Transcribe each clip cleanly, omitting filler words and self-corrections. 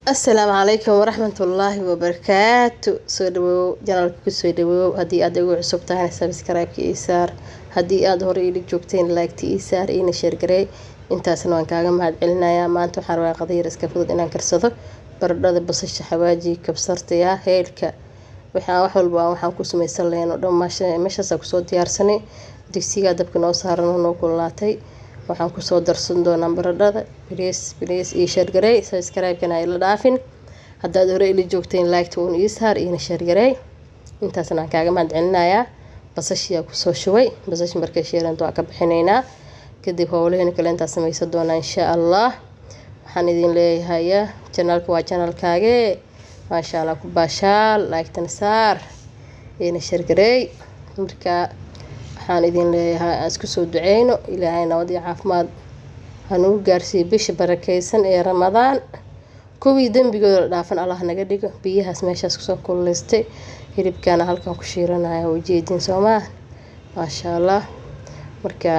السلام عليكم ورحمة الله وبركاته. سودو جنالك كسودو هدي أدعو عصبتها سبسكرايب كيسار هدي أدهوري لك جوكتين لايك تيسار إين شير جري انتا سنوان كاغا مهد علنا يا ما انتو حروا قضية اسكفود إنان كرسدو برداد بصش حواجي كبسرتيا هيلكا waxaan wax walba waxaan ku sameeysan leeyno dhammaan meeshaas ku soo diyaarsanay digsiga dabka noo saaran oo kulaatay waxaan ku soo darsan doonaa baradhada please ii share garay subscribe kana ila dhaafin haddaad hore ila joogteen like to ii saar ii share garay intaasna kaaga mahad celinayaa basashiya ku soo shubay basash markay sheeranto ka bixinaynaa kadib hawlaheena kale inta sameeysan doonaa insha Allah waxaan idin leeyahay channelka waa channelkaaga ما شاء الله كباشال لايك تنسار إين شرقري مركا حان إذن لها أسكسو دعينو إلى هاي نودي عافماد هنو قارسي بيش بركيسن إيه رمضان كوي دم بيقول دافن الله نقديقو بيها سميش أسكسو كل لستي هرب كان هالكم كشيرنا وجيدين سوما ما شاء الله مركا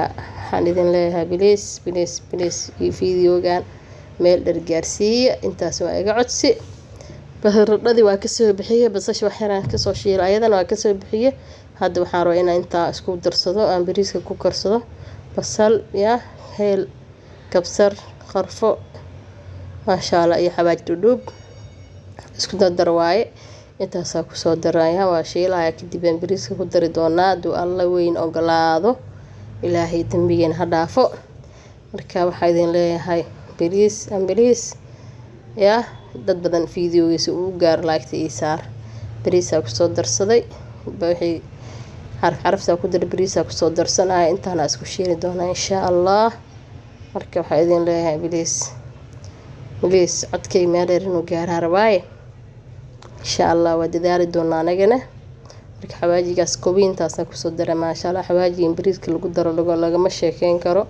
حان إذن لها بليس فيديو كان ميل درقارسي انتا سواء قعدسي بهردي waa ka soo bixiyay basash waxaan ka soo shiilay ayadana waa ka soo bixiyay hadda waxaan roo inaan inta isku darsado aan bariiska ku karsado basal ya heel kabsar qarfo ma sha Allah iyo xabaaj dudub isku dar waaye intaas ku soo daraya waa shiilaya kadib aan bariiska ku dari doonaa duu Allah weyn ogolaado ilaahay dambigeena ha dhaafo marka waxa idin leeyahay bariis ya dad badan fiidiyogiisa uu gaar laagta isaar bariisa ku soo darsaday baaxi xarafta ku dar bariisa ku soo darsanaya intaana isku shiiri doona insha Allah marka waxa idin leeyahay bilis codkay meel inuu gaar harbaay insha Allah waa dadaali doona anagana marka xawaajigaas koobintaas ku soo daray ma sha Allah xawaajiga bariiska lagu daro lagama sheekeyn karo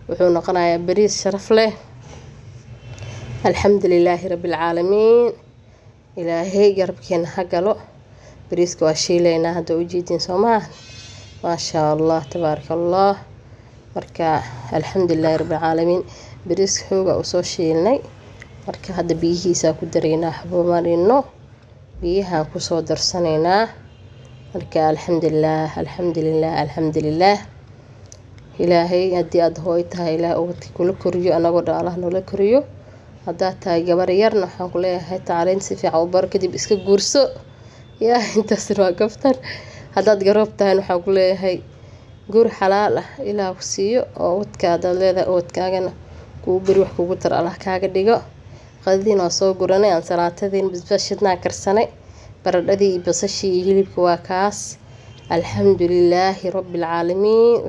wuxuu noqonayaa bariis sharaf leh الحمد لله رب العالمين إلهي قربكين حقلو بريسك واشيلينا هذا وجيدين سوما ما شاء الله تبارك الله مركا الحمد لله رب العالمين بريسك هوغا وسو شيلني مركا هذا بيهي ساكو درينا حبو مارينو بيها كسو درسانينا مركا الحمد لله إلهي هدي أدهويتها إله أوتي كل كريو أنا قد الله نولا كريو haddaad tahay gabar yarna waxaan ku leeyahay tacliin si fiican u bar kadib iska guurso yaa intaas waa gaftar haddaad garoob tahay waxaan ku leeyahay guur xalaal ah ilaa ku siiyo oo wadkaada leedahay wadkaagana kuu bari wax kugu tar Allah kaaga dhigo qadina soo guranay aan salaatadeen basbashadna karsanay baradhadii basashii hilibka waa kaas alxamdulilaahi rabbil caalamiin